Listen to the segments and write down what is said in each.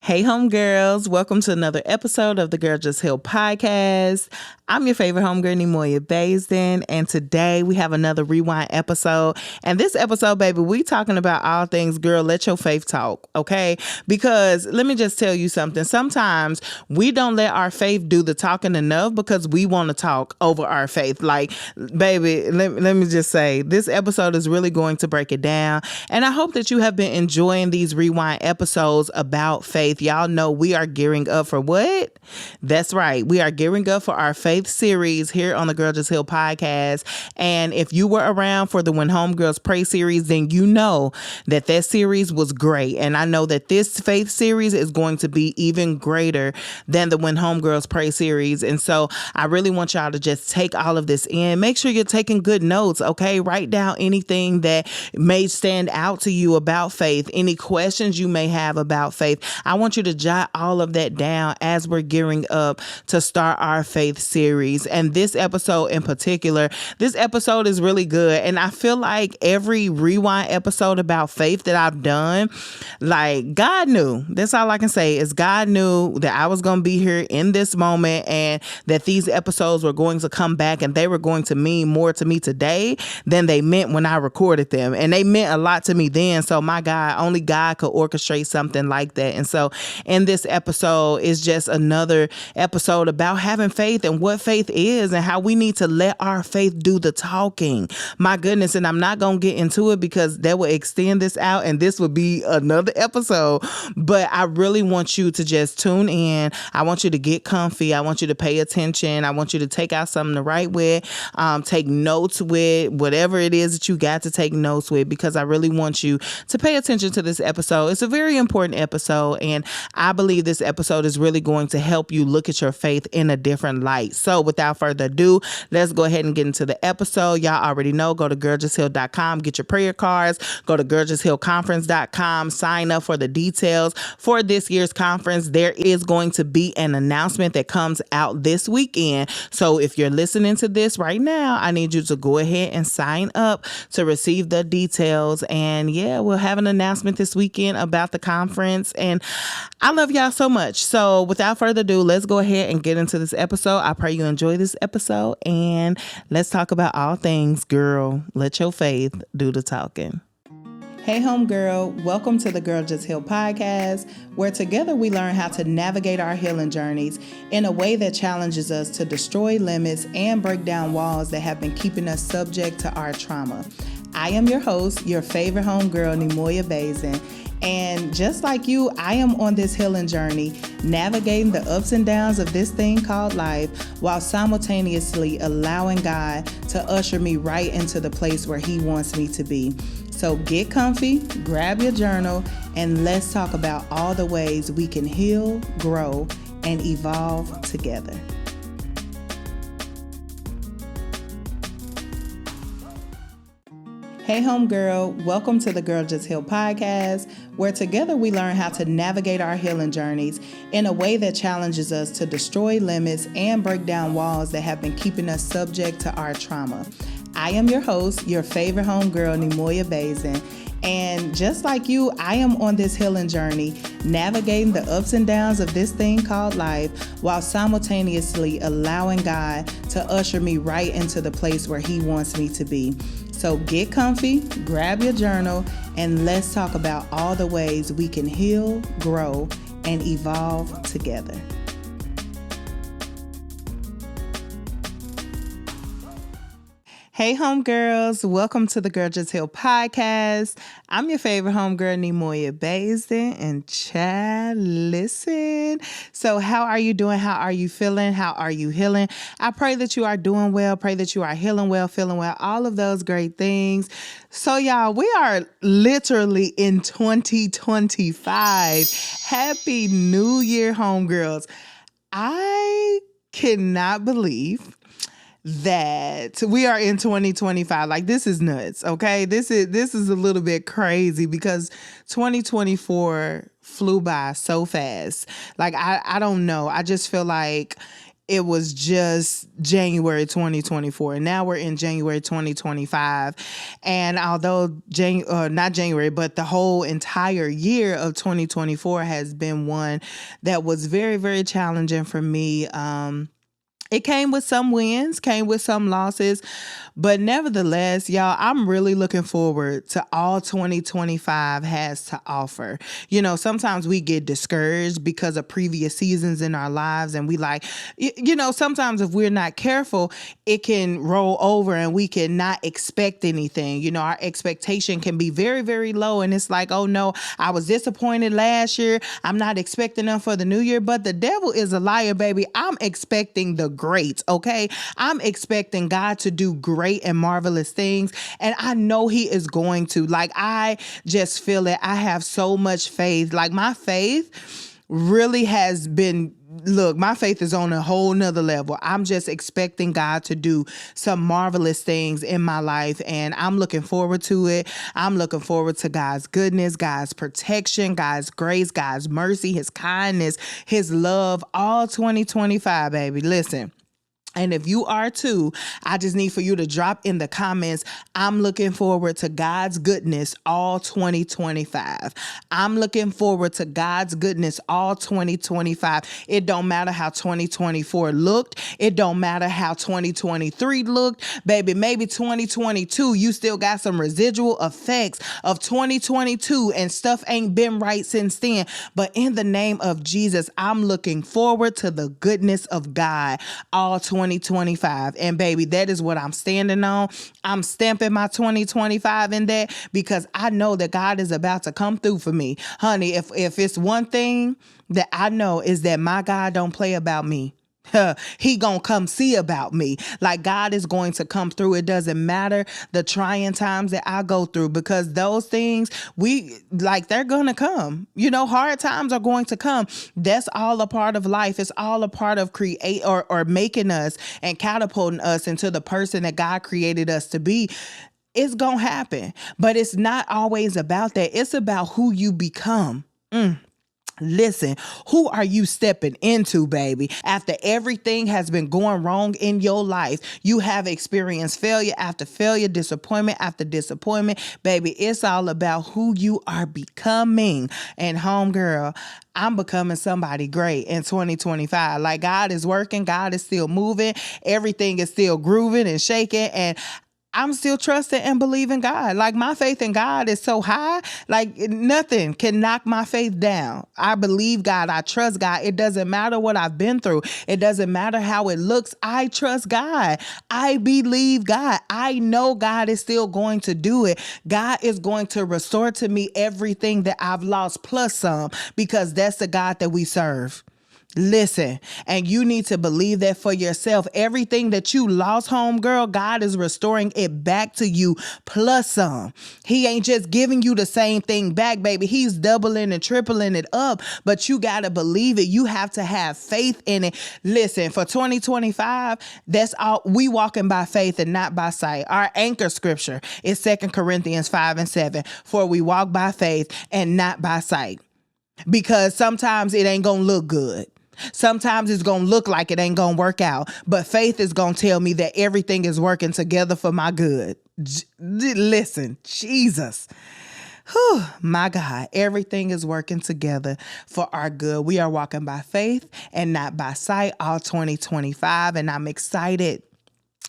Hey, homegirls. Welcome to another episode of the Girl Just Heal podcast. I'm your favorite homegirl, Neimoya, Basden, and today we have another rewind episode. And this episode, baby, we talking about all things, girl, let your faith talk, okay? Because let me just tell you something. Sometimes we don't let our faith do the talking enough because we want to talk over our faith. Like, baby, let me just say, this episode is really going to break it down. And I hope that you have been enjoying these rewind episodes about faith. Y'all know we are gearing up for what? That's right. We are gearing up for our faith series here on the Girl Just Heal podcast. And if you were around for the When Homegirls Pray series, then you know that series was great. And I know that this faith series is going to be even greater than the When Homegirls Pray series. And so I really want y'all to just take all of this in. Make sure you're taking good notes, okay? Write down anything that may stand out to you about faith, any questions you may have about faith. I want you to jot all of that down as we're gearing up to start our faith series. And this episode in particular, this episode is really good. And I feel like every rewind episode about faith that I've done, like God knew. That's all I can say is God knew that I was going to be here in this moment and that these episodes were going to come back and they were going to mean more to me today than they meant when I recorded them. And they meant a lot to me then. So my God, only God could orchestrate something like that. And so in this episode is just another episode about having faith and what faith is and how we need to let our faith do the talking. My goodness. And I'm not going to get into it because that will extend this out and this would be another episode. But I really want you to just tune in. I want you to get comfy. I want you to pay attention. I want you to take out something to write with, take notes with, whatever it is that you got to take notes with, because I really want you to pay attention to this episode. It's a very important episode. And I believe this episode is really going to help you look at your faith in a different light. So without further ado, let's go ahead and get into the episode. Y'all already know, go to girljustheal.com, get your prayer cards, go to girljusthealconference.com, sign up for the details for this year's conference. There is going to be an announcement that comes out this weekend. So if you're listening to this right now, I need you to go ahead and sign up to receive the details. And yeah, we'll have an announcement this weekend about the conference. And I love y'all so much. So without further ado, let's go ahead and get into this episode. I pray you enjoy this episode and let's talk about all things, girl. Let your faith do the talking. Hey, homegirl. Welcome to the Girl Just Heal podcast, where together we learn how to navigate our healing journeys in a way that challenges us to destroy limits and break down walls that have been keeping us subject to our trauma. I am your host, your favorite homegirl, Neimoya Basden. And just like you, I am on this healing journey, navigating the ups and downs of this thing called life, while simultaneously allowing God to usher me right into the place where He wants me to be. So get comfy, grab your journal, and let's talk about all the ways we can heal, grow, and evolve together. Hey, homegirl. Welcome to the Girl Just Heal podcast, where together we learn how to navigate our healing journeys in a way that challenges us to destroy limits and break down walls that have been keeping us subject to our trauma. I am your host, your favorite homegirl, Neimoya Basden. And just like you, I am on this healing journey, navigating the ups and downs of this thing called life, while simultaneously allowing God to usher me right into the place where He wants me to be. So get comfy, grab your journal, and let's talk about all the ways we can heal, grow, and evolve together. Hey, homegirls. Welcome to the Girl Just Heal podcast. I'm your favorite homegirl, Neimoya Basden, and child, listen. So how are you doing? How are you feeling? How are you healing? I pray that you are doing well. Pray that you are healing well, feeling well, all of those great things. So y'all, we are literally in 2025. Happy New Year, homegirls. I cannot believe that we are in 2025. Like, this is nuts. Okay. This is a little bit crazy because 2024 flew by so fast. Like, I don't know. I just feel like it was just January 2024. And now we're in January 2025. And although not January, but the whole entire year of 2024 has been one that was very, very challenging for me. It came with some wins, came with some losses, but nevertheless, y'all, I'm really looking forward to all 2025 has to offer. You know, sometimes we get discouraged because of previous seasons in our lives, and we like, you know, sometimes if we're not careful, it can roll over and we can not expect anything. You know, our expectation can be very, very low, and it's like, oh no, I was disappointed last year. I'm not expecting them for the new year, but the devil is a liar, baby. I'm expecting the great, okay? I'm expecting God to do great and marvelous things, and I know he is going to. Like, I just feel it. I have so much faith. Like, my faith really has been, look, my faith is on a whole nother level. I'm just expecting God to do some marvelous things in my life, and I'm looking forward to it. I'm looking forward to God's goodness, God's protection, God's grace, God's mercy, his kindness, his love, all 2025, baby. Listen. And if you are too, I just need for you to drop in the comments, I'm looking forward to God's goodness all 2025. I'm looking forward to God's goodness all 2025. It don't matter how 2024 looked. It don't matter how 2023 looked. Baby, maybe 2022, you still got some residual effects of 2022 and stuff ain't been right since then. But in the name of Jesus, I'm looking forward to the goodness of God all 2025. And baby, that is what I'm standing on. I'm stamping my 2025 in that because I know that God is about to come through for me. Honey, if it's one thing that I know is that my God don't play about me. He gonna come see about me. Like, God is going to come through. It doesn't matter the trying times that I go through, because those things they're gonna come. You know, hard times are going to come. That's all a part of life. It's all a part of create or making us and catapulting us into the person that God created us to be. It's gonna happen, but it's not always about that. It's about who you become. Listen, who are you stepping into, baby? After everything has been going wrong in your life, you have experienced failure after failure, disappointment after disappointment. Baby, it's all about who you are becoming. And homegirl, I'm becoming somebody great in 2025. Like, God is working. God is still moving. Everything is still grooving and shaking. And I'm still trusting and believing God. Like, my faith in God is so high, like nothing can knock my faith down. I believe God. I trust God. It doesn't matter what I've been through. It doesn't matter how it looks. I trust God. I believe God. I know God is still going to do it. God is going to restore to me everything that I've lost plus some, because that's the God that we serve. Listen, and you need to believe that for yourself. Everything that you lost, homegirl, God is restoring it back to you plus some. He ain't just giving you the same thing back, baby. He's doubling and tripling it up, but you got to believe it. You have to have faith in it. Listen, for 2025, that's all. We walking by faith and not by sight. Our anchor scripture is 2 Corinthians 5:7. For we walk by faith and not by sight. Because sometimes it ain't going to look good. Sometimes it's going to look like it ain't going to work out, but faith is going to tell me that everything is working together for my good. Listen, Jesus. Whew, my God, everything is working together for our good. We are walking by faith and not by sight all 2025, and I'm excited.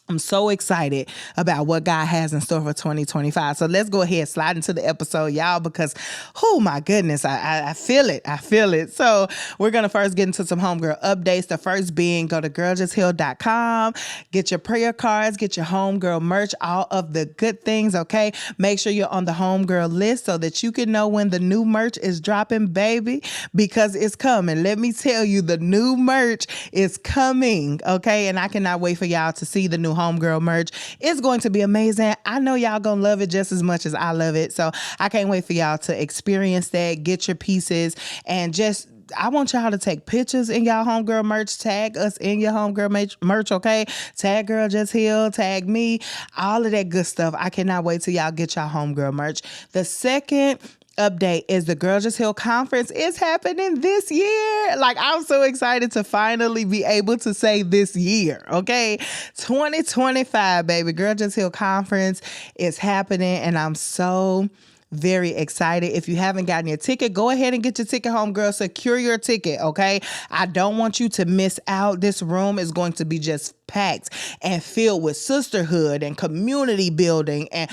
I'm so excited about what God has in store for 2025. So let's go ahead, slide into the episode, y'all, because, oh my goodness, I feel it. I feel it. So we're going to first get into some homegirl updates. The first being, go to girljustheal.com, get your prayer cards, get your homegirl merch, all of the good things, okay? Make sure you're on the homegirl list so that you can know when the new merch is dropping, baby, because it's coming. Let me tell you, the new merch is coming, okay? And I cannot wait for y'all to see the new homegirl merch. It's going to be amazing. I know y'all gonna love it just as much as I love it. So I can't wait for y'all to experience that, get your pieces, and just, I want y'all to take pictures in y'all homegirl merch, tag us in your homegirl merch, okay? Tag Girl Just Heal, tag me, all of that good stuff. I cannot wait till y'all get y'all homegirl merch. The second update is the Girl Just Heal conference is happening this year. Like, I'm so excited to finally be able to say this year, okay? 2025, baby. Girl Just Heal conference is happening, and I'm so very excited. If you haven't gotten your ticket, go ahead and get your ticket, homegirl. Secure your ticket, okay? I don't want you to miss out. This room is going to be just packed and filled with sisterhood and community building and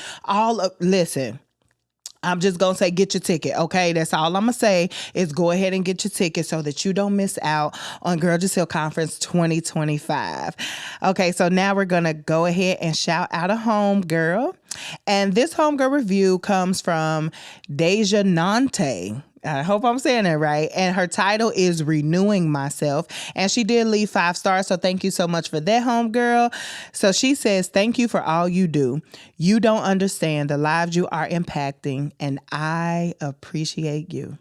listen, I'm just going to say, get your ticket, okay? That's all I'm going to say is go ahead and get your ticket so that you don't miss out on Girl Just Heal Conference 2025. Okay, so now we're going to go ahead and shout out a homegirl. And this homegirl review comes from Deja Nante. I hope I'm saying that right. And her title is Renewing Myself. And she did leave 5 stars. So thank you so much for that, homegirl. So she says, thank you for all you do. You don't understand the lives you are impacting, and I appreciate you.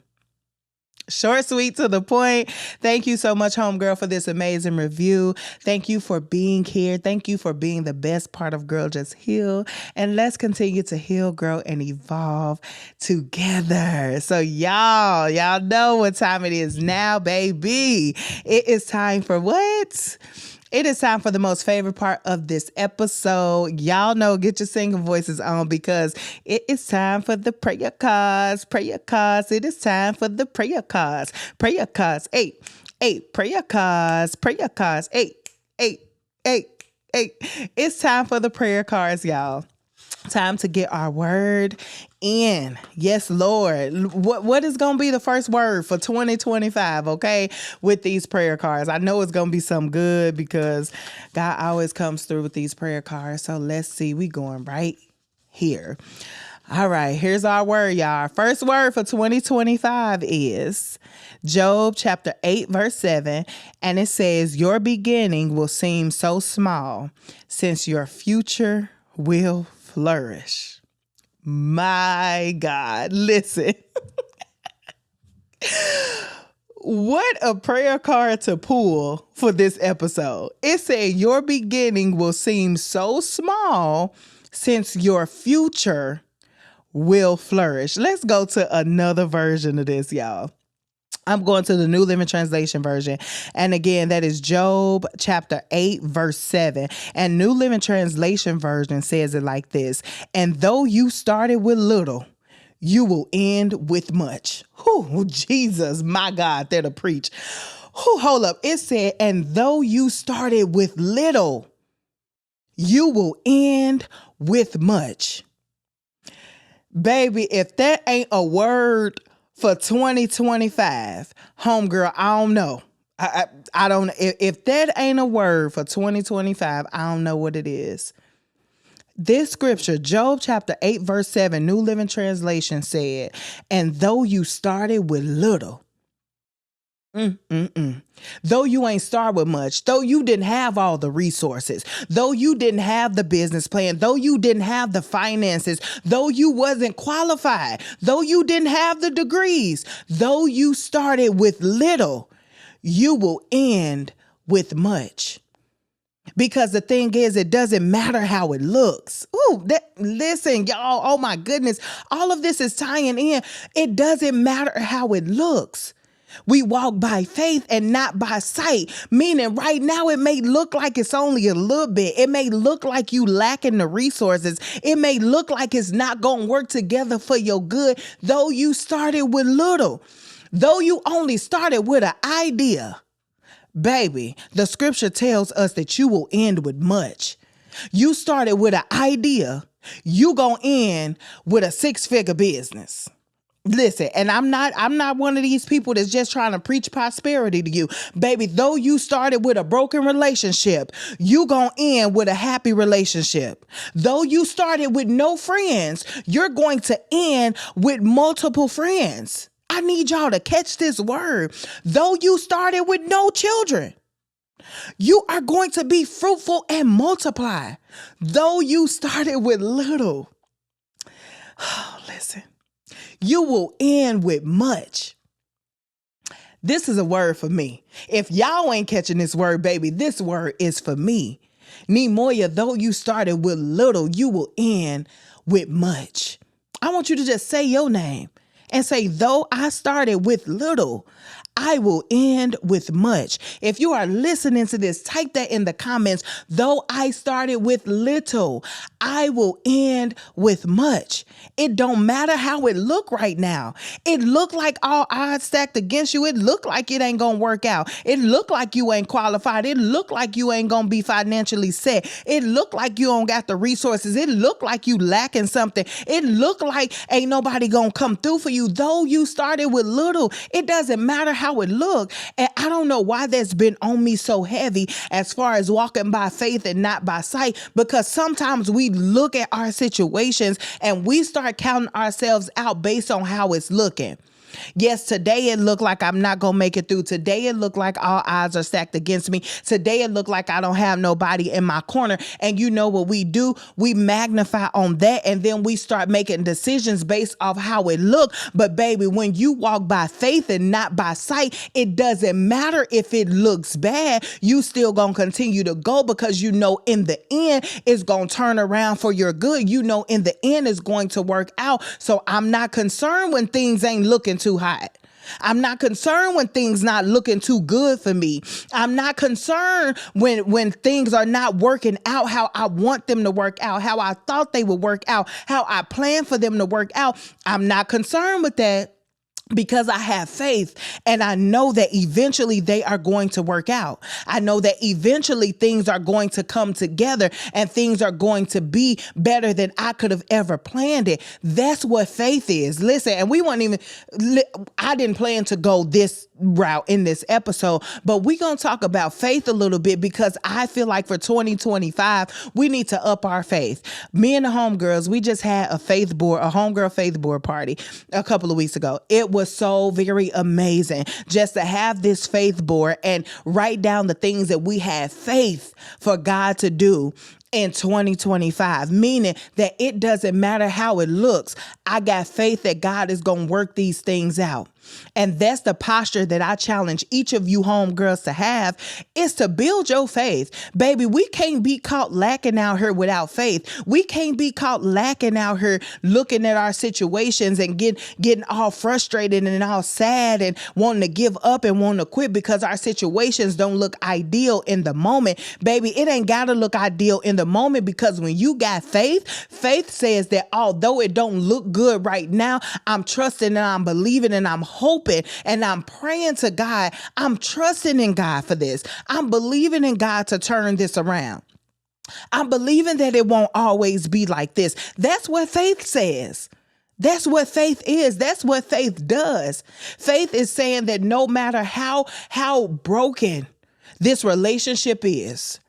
Short, sweet, to the point. Thank you so much, homegirl, for this amazing review. Thank you for being here. Thank you for being the best part of Girl Just Heal. And let's continue to heal, grow, and evolve together. So y'all know what time it is now, baby. It is time for what? It is time for the most favorite part of this episode. Y'all know, get your singing voices on, because it is time for the prayer cards. Prayer cards. It is time for the prayer cards. Prayer cards. 8. Prayer cards. Prayer cards. 8. It's time for the prayer cards, y'all. Time to get our word in. Yes, Lord. What is going to be the first word for 2025, okay, with these prayer cards? I know it's going to be something good, because God always comes through with these prayer cards. So let's see. We going right here. All right, here's our word, y'all. First word for 2025 is Job chapter 8, verse 7. And it says, your beginning will seem so small, since your future will flourish. My God, listen. What a prayer card to pull for this episode. It said your beginning will seem so small, since your future will flourish. Let's go to another version of this, y'all. I'm going to the New Living Translation version. And again, that is Job chapter 8, verse 7. And New Living Translation version says it like this. And though you started with little, you will end with much. Whew, Jesus, my God, that'll preach. Whew, hold up. It said, and though you started with little, you will end with much. Baby, if that ain't a word for 2025, homegirl, I don't know. I don't. If that ain't a word for 2025, I don't know what it is. This scripture, Job chapter 8, verse 7, New Living Translation said, and though you started with little, though you ain't start with much, though you didn't have all the resources, though you didn't have the business plan, though you didn't have the finances, though you wasn't qualified, though you didn't have the degrees, though you started with little, you will end with much. Because the thing is, it doesn't matter how it looks. Listen, y'all, oh my goodness, all of this is tying in. It doesn't matter how it looks. We walk by faith and not by sight, meaning right now it may look like it's only a little bit. It may look like you lacking the resources. It may look like it's not going to work together for your good, though you started with little, though you only started with an idea. Baby, the scripture tells us that you will end with much. You started with an idea, you gonna end with a 6-figure business. Listen, and I'm not one of these people that's just trying to preach prosperity to you. Baby, though you started with a broken relationship, you gonna end with a happy relationship. Though you started with no friends, you're going to end with multiple friends. I need y'all to catch this word. Though you started with no children, you are going to be fruitful and multiply. Though you started with little, listen, you will end with much. This is a word for me. If y'all ain't catching this word, baby, this word is for me. Neimoya, though you started with little, you will end with much. I want you to just say your name and say, though I started with little, I will end with much. If you are listening to this, type that in the comments. Though I started with little, I will end with much. It don't matter how it look right now. It look like all odds stacked against you. It look like it ain't gonna work out. It look like you ain't qualified. It look like you ain't gonna be financially set. It look like you don't got the resources. It look like you lacking something. It look like ain't nobody gonna come through for you. Though you started with little, it doesn't matter how it look. And I don't know why that's been on me so heavy as far as walking by faith and not by sight, because sometimes we look at our situations and we start counting ourselves out based on how it's looking. Yes, today it looked like I'm not going to make it through. Today it looked like all odds are stacked against me. Today it looked like I don't have nobody in my corner. And you know what we do? We magnify on that, and then we start making decisions based off how it looked. But baby, when you walk by faith and not by sight, it doesn't matter if it looks bad. You still going to continue to go, because you know in the end it's going to turn around for your good. You know in the end it's going to work out. So I'm not concerned when things ain't looking too hot. I'm not concerned when things not looking too good for me. I'm not concerned when things are not working out how I want them to work out, how I thought they would work out, how I planned for them to work out. I'm not concerned with that, because I have faith and I know that eventually they are going to work out. I know that eventually things are going to come together and things are going to be better than I could have ever planned it. That's what faith is. Listen, and I didn't plan to go this route in this episode, but we're going to talk about faith a little bit, because I feel like for 2025, we need to up our faith. Me and the homegirls, we just had a homegirl faith board party a couple of weeks ago. It was so very amazing just to have this faith board and write down the things that we have faith for God to do in 2025, meaning that it doesn't matter how it looks. I got faith that God is going to work these things out. And that's the posture that I challenge each of you homegirls to have, is to build your faith. Baby, we can't be caught lacking out here without faith. We can't be caught lacking out here looking at our situations and getting all frustrated and all sad and wanting to give up and wanting to quit because our situations don't look ideal in the moment. Baby, it ain't got to look ideal in the moment, because when you got faith, faith says that although it don't look good right now, I'm trusting and I'm believing and I'm hoping and I'm praying to God. I'm trusting in God for this. I'm believing in God to turn this around. I'm believing that it won't always be like this. That's what faith says. That's what faith is. That's what faith does. Faith is saying that no matter how broken this relationship is,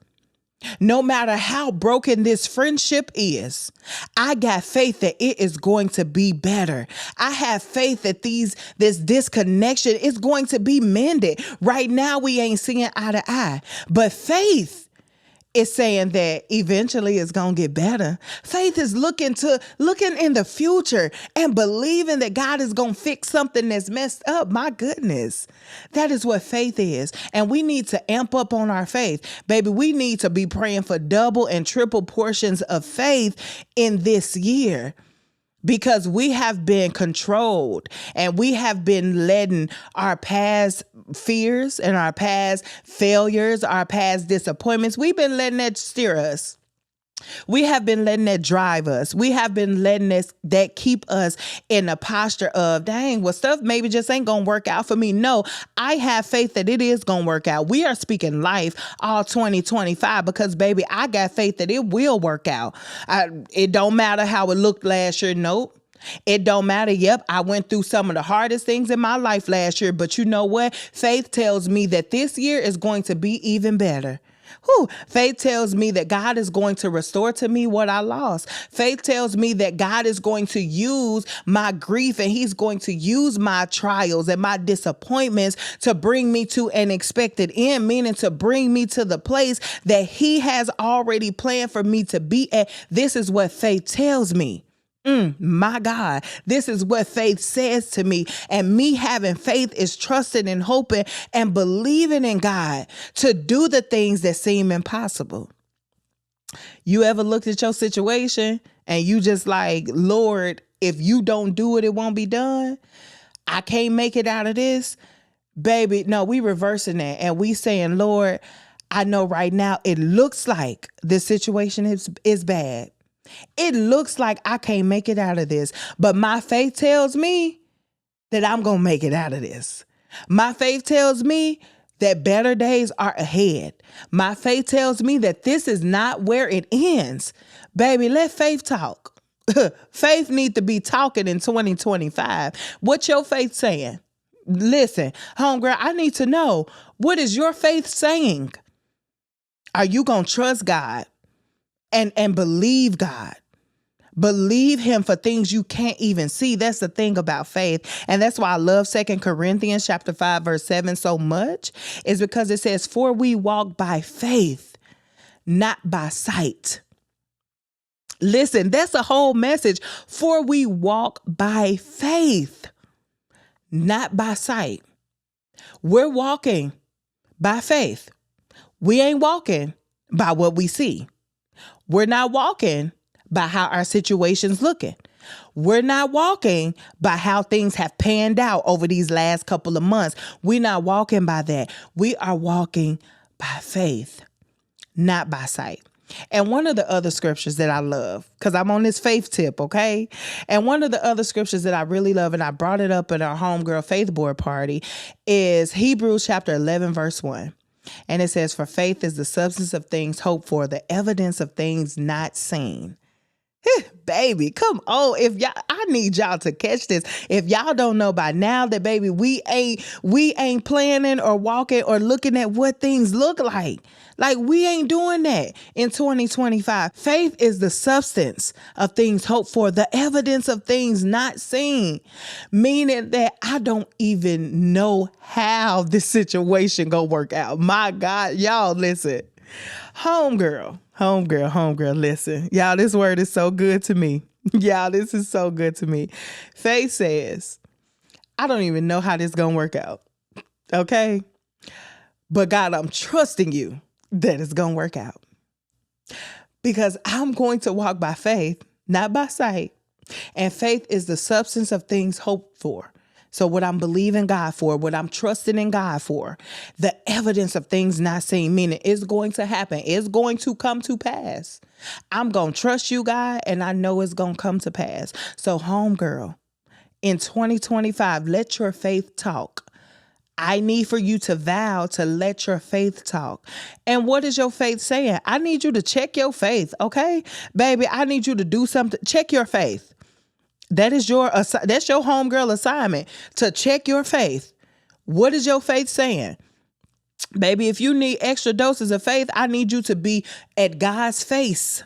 no matter how broken this friendship is, I got faith that it is going to be better. I have faith that this disconnection is going to be mended. Right now, we ain't seeing eye to eye, but faith is saying that eventually it's going to get better. Faith is looking in the future and believing that God is going to fix something that's messed up. My goodness, that is what faith is. And we need to amp up on our faith. Baby, we need to be praying for double and triple portions of faith in this year, because we have been controlled and we have been letting our past fears and our past failures, our past disappointments, we've been letting that steer us. We have been letting that drive us. We have been letting that keep us in a posture of, dang, well, stuff maybe just ain't going to work out for me. No, I have faith that it is going to work out. We are speaking life all 2025, because, baby, I got faith that it will work out. It don't matter how it looked last year. Nope. It don't matter. Yep, I went through some of the hardest things in my life last year, but you know what? Faith tells me that this year is going to be even better. Faith tells me that God is going to restore to me what I lost. Faith tells me that God is going to use my grief and he's going to use my trials and my disappointments to bring me to an expected end, meaning to bring me to the place that he has already planned for me to be at. This is what faith tells me. My God, this is what faith says to me. And me having faith is trusting and hoping and believing in God to do the things that seem impossible. You ever looked at your situation and you just like, Lord, if you don't do it, it won't be done. I can't make it out of this. Baby, no, we reversing that. And we saying, Lord, I know right now it looks like this situation is bad. It looks like I can't make it out of this. But my faith tells me that I'm going to make it out of this. My faith tells me that better days are ahead. My faith tells me that this is not where it ends. Baby, let faith talk. Faith need to be talking in 2025. What your faith saying? Listen, homegirl, I need to know, what is your faith saying? Are you going to trust God and believe God? Believe him for things you can't even see. That's the thing about faith. And that's why I love 2 Corinthians chapter 5, verse 7 so much, is because it says, for we walk by faith, not by sight. Listen, that's a whole message. For we walk by faith, not by sight. We're walking by faith. We ain't walking by what we see. We're not walking by how our situation's looking. We're not walking by how things have panned out over these last couple of months. We're not walking by that. We are walking by faith, not by sight. And one of the other scriptures that I love, because I'm on this faith tip, okay? And one of the other scriptures that I really love, and I brought it up at our homegirl faith board party, is Hebrews chapter 11, verse 1. And it says, for faith is the substance of things hoped for, the evidence of things not seen. Baby, come on. If y'all, I need y'all to catch this. If y'all don't know by now that, baby, we ain't planning or walking or looking at what things look like. Like, we ain't doing that in 2025. Faith is the substance of things hoped for, the evidence of things not seen, meaning that I don't even know how this situation gonna work out. My God, y'all, listen. Homegirl, listen. Y'all, this word is so good to me. Y'all, this is so good to me. Faith says, I don't even know how this gonna work out. Okay? But God, I'm trusting you that it's gonna work out. Because I'm going to walk by faith, not by sight. And faith is the substance of things hoped for. So what I'm believing God for, what I'm trusting in God for, the evidence of things not seen, meaning it's going to happen. It's going to come to pass. I'm going to trust you, God, and I know it's going to come to pass. So homegirl, in 2025, let your faith talk. I need for you to vow to let your faith talk. And what is your faith saying? I need you to check your faith, okay? Baby, I need you to do something. Check your faith. That's your homegirl assignment, to check your faith. What is your faith saying? Baby, if you need extra doses of faith, I need you to be at God's face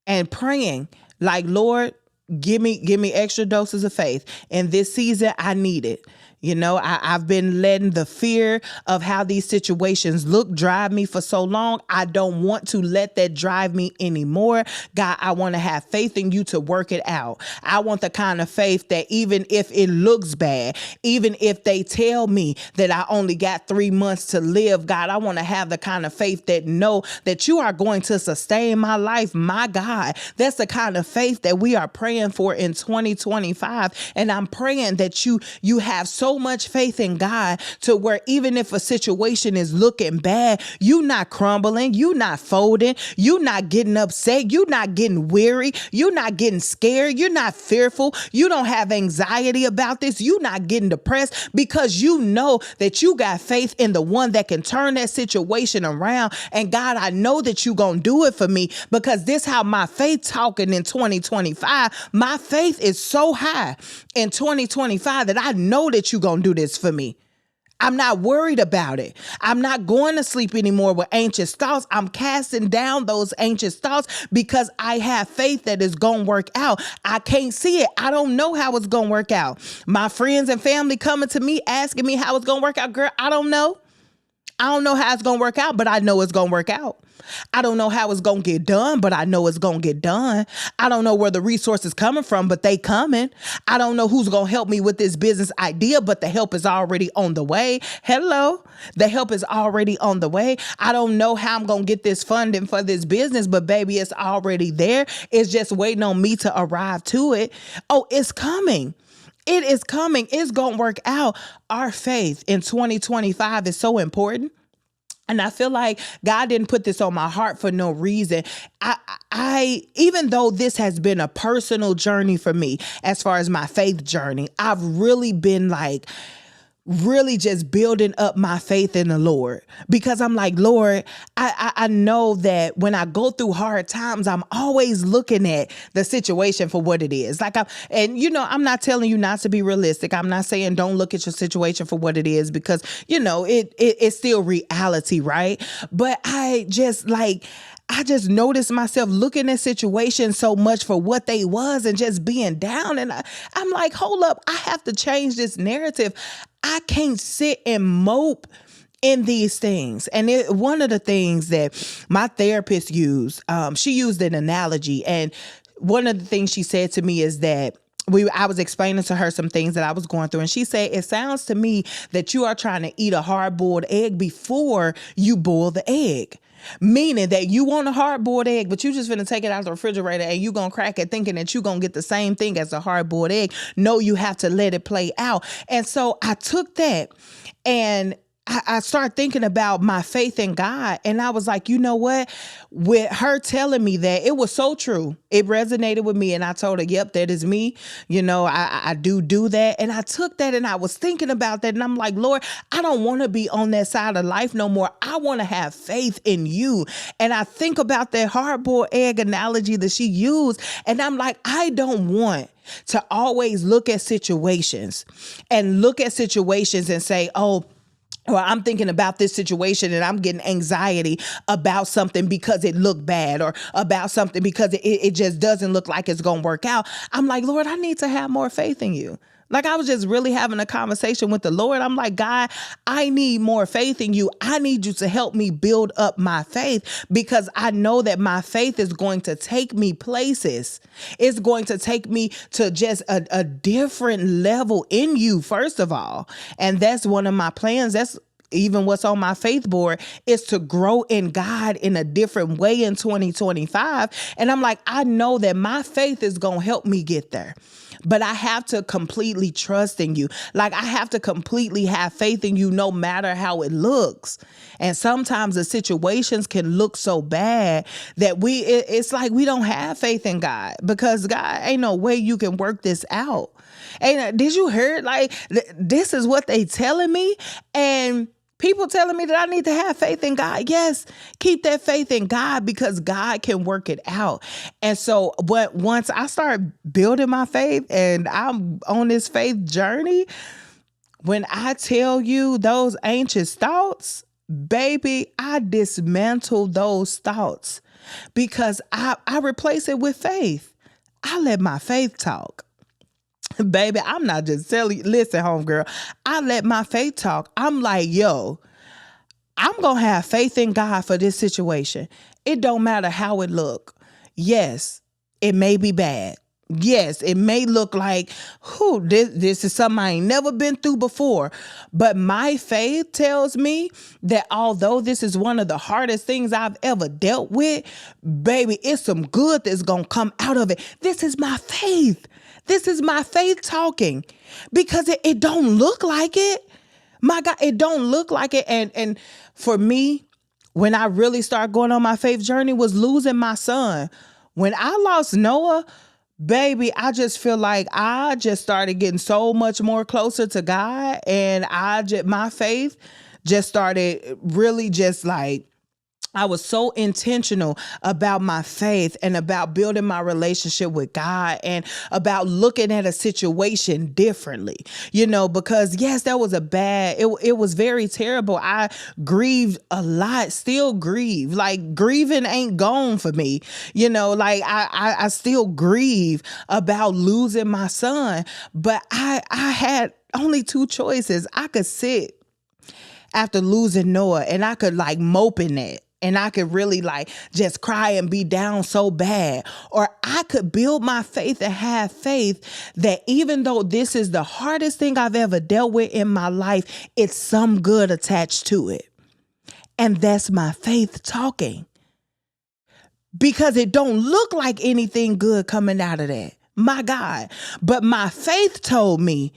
and praying like, Lord, give me extra doses of faith. In this season, I need it. You know, I've been letting the fear of how these situations look drive me for so long. I don't want to let that drive me anymore. God, I want to have faith in you to work it out. I want the kind of faith that even if it looks bad, even if they tell me that I only got 3 months to live, God, I want to have the kind of faith that know that you are going to sustain my life. My God, that's the kind of faith that we are praying for in 2025. And I'm praying that you have so much faith in God to where even if a situation is looking bad, you not crumbling, you not folding, you not getting upset, you not getting weary, you not getting scared, you're not fearful, you don't have anxiety about this, you not getting depressed, because you know that you got faith in the one that can turn that situation around. And God, I know that you gonna do it for me, because this how my faith talking in 2025. My faith is so high in 2025 that I know that you gonna do this for me. I'm not worried about it. I'm not going to sleep anymore with anxious thoughts. I'm casting down those anxious thoughts because I have faith that it's going to work out. I can't see it. I don't know how it's going to work out. My friends and family coming to me asking me how it's going to work out. Girl, I don't know. I don't know how it's going to work out, but I know it's going to work out. I don't know how it's going to get done, but I know it's going to get done. I don't know where the resources coming from, but they coming. I don't know who's going to help me with this business idea, but the help is already on the way. Hello. The help is already on the way. I don't know how I'm going to get this funding for this business, but baby, it's already there. It's just waiting on me to arrive to it. Oh, it's coming. It is coming. It's going to work out. Our faith in 2025 is so important. And I feel like God didn't put this on my heart for no reason. I even though this has been a personal journey for me, as far as my faith journey, I've really been like, really just building up my faith in the Lord, because I'm like, Lord, I know that when I go through hard times, I'm always looking at the situation for what it is. Like, I'm not telling you not to be realistic. I'm not saying don't look at your situation for what it is, because, it's still reality, right? But I just noticed myself looking at situations so much for what they was and just being down. And I'm like, hold up, I have to change this narrative. I can't sit and mope in these things. And one of the things that my therapist used, she used an analogy. And one of the things she said to me is that I was explaining to her some things that I was going through. And she said, it sounds to me that you are trying to eat a hard-boiled egg before you boil the egg. Meaning that you want a hard-boiled egg, but you just finna take it out of the refrigerator and you gonna crack it thinking that you gonna get the same thing as a hard-boiled egg. No, you have to let it play out. And so I took that and I started thinking about my faith in God. And I was like, you know what? With her telling me that, it was so true. It resonated with me. And I told her, yep, that is me. I do that. And I took that and I was thinking about that. And I'm like, Lord, I don't want to be on that side of life no more. I want to have faith in you. And I think about that hard-boiled egg analogy that she used. And I'm like, I don't want to always look at situations and say, oh, or I'm thinking about this situation and I'm getting anxiety about something because it looked bad, or about something because it just doesn't look like it's going to work out. I'm like, Lord, I need to have more faith in you. Like, I was just really having a conversation with the Lord. I'm like, God, I need more faith in you. I need you to help me build up my faith, because I know that my faith is going to take me places. It's going to take me to just a different level in you, first of all. And that's one of my plans. That's even what's on my faith board, is to grow in God in a different way in 2025. And I'm like, I know that my faith is going to help me get there. But I have to completely trust in you. Like, I have to completely have faith in you no matter how it looks. And sometimes the situations can look so bad that it's like we don't have faith in God, because God, ain't no way you can work this out. And did you hear it? Like, this is what they telling me. And people telling me that I need to have faith in God. Yes, keep that faith in God, because God can work it out. And so once I start building my faith and I'm on this faith journey, when I tell you those anxious thoughts, baby, I dismantle those thoughts, because I replace it with faith. I let my faith talk. Baby, I'm not just telling you, listen, homegirl, I let my faith talk. I'm like, yo, I'm going to have faith in God for this situation. It don't matter how it look. Yes, it may be bad. Yes, it may look like, this is something I ain't never been through before. But my faith tells me that although this is one of the hardest things I've ever dealt with, baby, it's some good that's going to come out of it. This is my faith. This is my faith talking, because it don't look like it. My God, it don't look like it. And for me, when I really started going on my faith journey, was losing my son. When I lost Noah, baby, I just feel like I just started getting so much more closer to God. And my faith just started really just like, I was so intentional about my faith and about building my relationship with God and about looking at a situation differently, because yes, that was it was very terrible. I grieved a lot, still grieve. Like, grieving ain't gone for me. I still grieve about losing my son, but I had only two choices. I could sit after losing Noah and I could like mope in that. and I could really like just cry and be down so bad. Or I could build my faith and have faith that even though this is the hardest thing I've ever dealt with in my life, it's some good attached to it. And that's my faith talking. Because it don't look like anything good coming out of that. My God. But my faith told me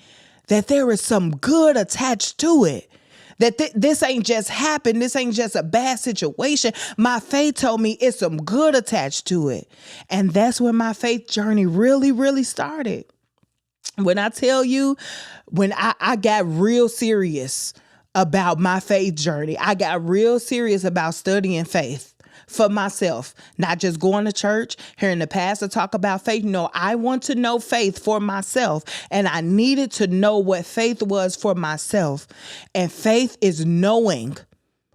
that there is some good attached to it. That this ain't just happened. This ain't just a bad situation. My faith told me it's some good attached to it. And that's when my faith journey really, really started. When I tell you, when I got real serious about my faith journey, I got real serious about studying faith for myself, not just going to church, hearing the pastor talk about faith. No, I want to know faith for myself. And I needed to know what faith was for myself. And faith is knowing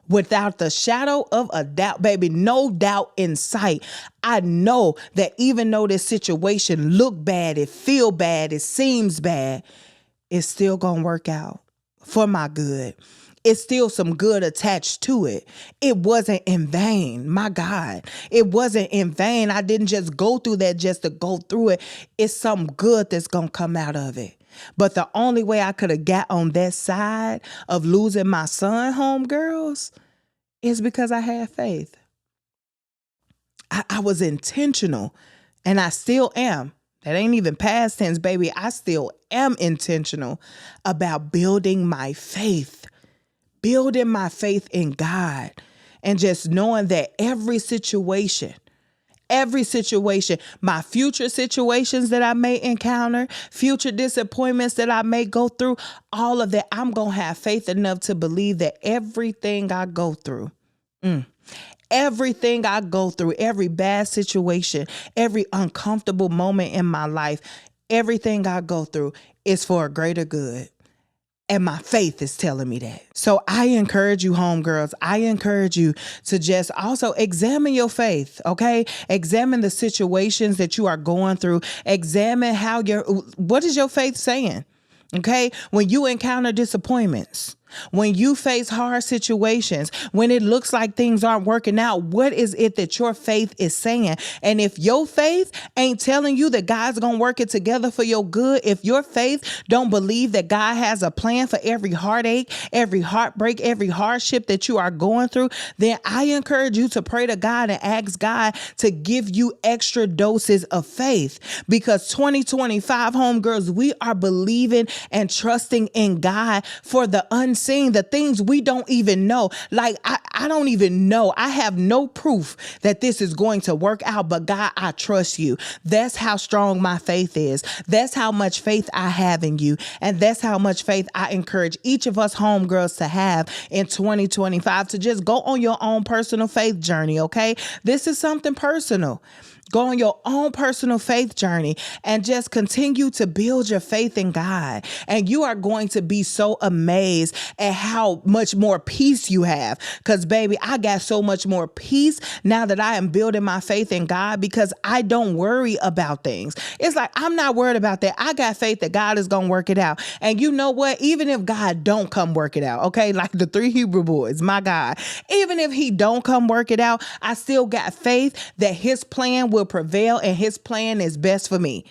without the shadow of a doubt, baby, no doubt in sight. I know that even though this situation look bad, it feel bad, it seems bad, it's still gonna work out for my good. It's still some good attached to it. It wasn't in vain. My God, it wasn't in vain. I didn't just go through that just to go through it. It's some good that's going to come out of it. But the only way I could have got on that side of losing my son, homegirls, is because I had faith. I was intentional, and I still am. That ain't even past tense, baby. I still am intentional about building my faith. Building my faith in God, and just knowing that every situation, my future situations that I may encounter, future disappointments that I may go through, all of that, I'm going to have faith enough to believe that everything I go through, everything I go through, every bad situation, every uncomfortable moment in my life, everything I go through is for a greater good. And my faith is telling me that. So I encourage you, homegirls, I encourage you to just also examine your faith, okay? Examine the situations that you are going through. Examine what is your faith saying, okay? When you encounter disappointments, when you face hard situations, when it looks like things aren't working out, what is it that your faith is saying? And if your faith ain't telling you that God's going to work it together for your good, if your faith don't believe that God has a plan for every heartache, every heartbreak, every hardship that you are going through, then I encourage you to pray to God and ask God to give you extra doses of faith. Because 2025, homegirls, we are believing and trusting in God for the unseen, the things we don't even know. Like, I don't even know. I have no proof that this is going to work out, but God, I trust you. That's how strong my faith is. That's how much faith I have in you. And that's how much faith I encourage each of us homegirls to have in 2025, to just go on your own personal faith journey, okay? This is something personal. Go on your own personal faith journey and just continue to build your faith in God. And you are going to be so amazed at how much more peace you have. Because, baby, I got so much more peace now that I am building my faith in God, because I don't worry about things. It's like, I'm not worried about that. I got faith that God is going to work it out. And you know what? Even if God don't come work it out, okay? Like the 3 Hebrew boys, my God, even if he don't come work it out, I still got faith that his plan will prevail and his plan is best for me.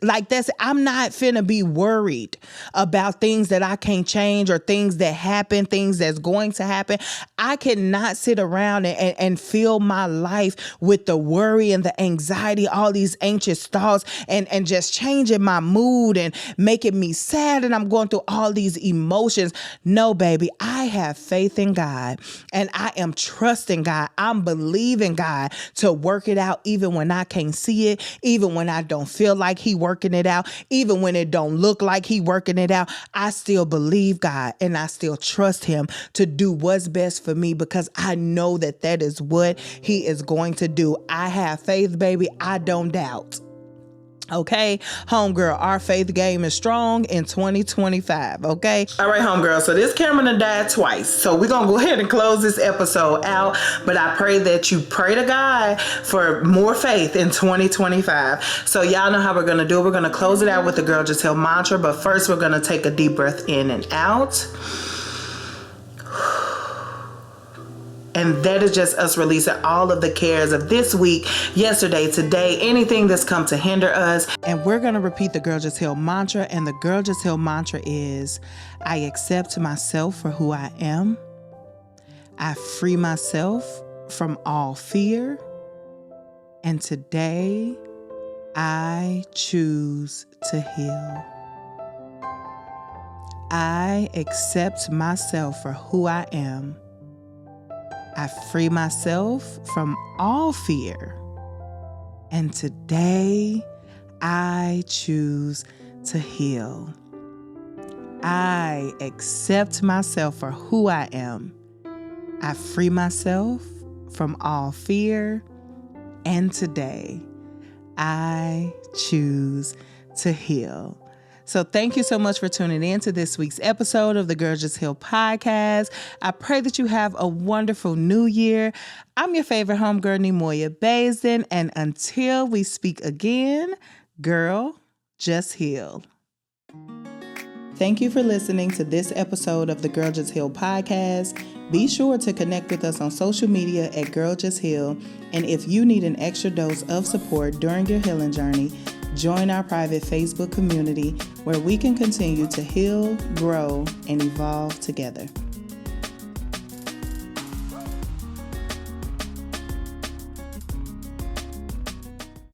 Like, I'm not finna be worried about things that I can't change, or things that happen, things that's going to happen. I cannot sit around and fill my life with the worry and the anxiety, all these anxious thoughts, and just changing my mood and making me sad. And I'm going through all these emotions. No, baby, I have faith in God, and I am trusting God. I'm believing God to work it out, even when I can't see it, even when I don't feel like he working it out, even when it don't look like he working it out. I still believe God, and I still trust him to do what's best for me, because I know that that is what he is going to do. I have faith, baby. I don't doubt. Okay, homegirl, our faith game is strong in 2025, okay? All right, homegirl, so this camera done died twice, so we're going to go ahead and close this episode out, but I pray that you pray to God for more faith in 2025. So y'all know how we're going to do it. We're going to close it out with the Girl Just Held mantra, but first we're going to take a deep breath in and out. And that is just us releasing all of the cares of this week, yesterday, today, anything that's come to hinder us. And we're going to repeat the Girl Just Heal mantra. And the Girl Just Heal mantra is, I accept myself for who I am. I free myself from all fear. And today, I choose to heal. I accept myself for who I am. I free myself from all fear. And today, I choose to heal. I accept myself for who I am. I free myself from all fear. And today, I choose to heal. So thank you so much for tuning in to this week's episode of the Girl Just Heal podcast. I pray that you have a wonderful new year. I'm your favorite homegirl, Neimoya Basden. And until we speak again, girl, just heal. Thank you for listening to this episode of the Girl Just Heal podcast. Be sure to connect with us on social media at Girl Just Heal. And if you need an extra dose of support during your healing journey, join our private Facebook community where we can continue to heal, grow, and evolve together.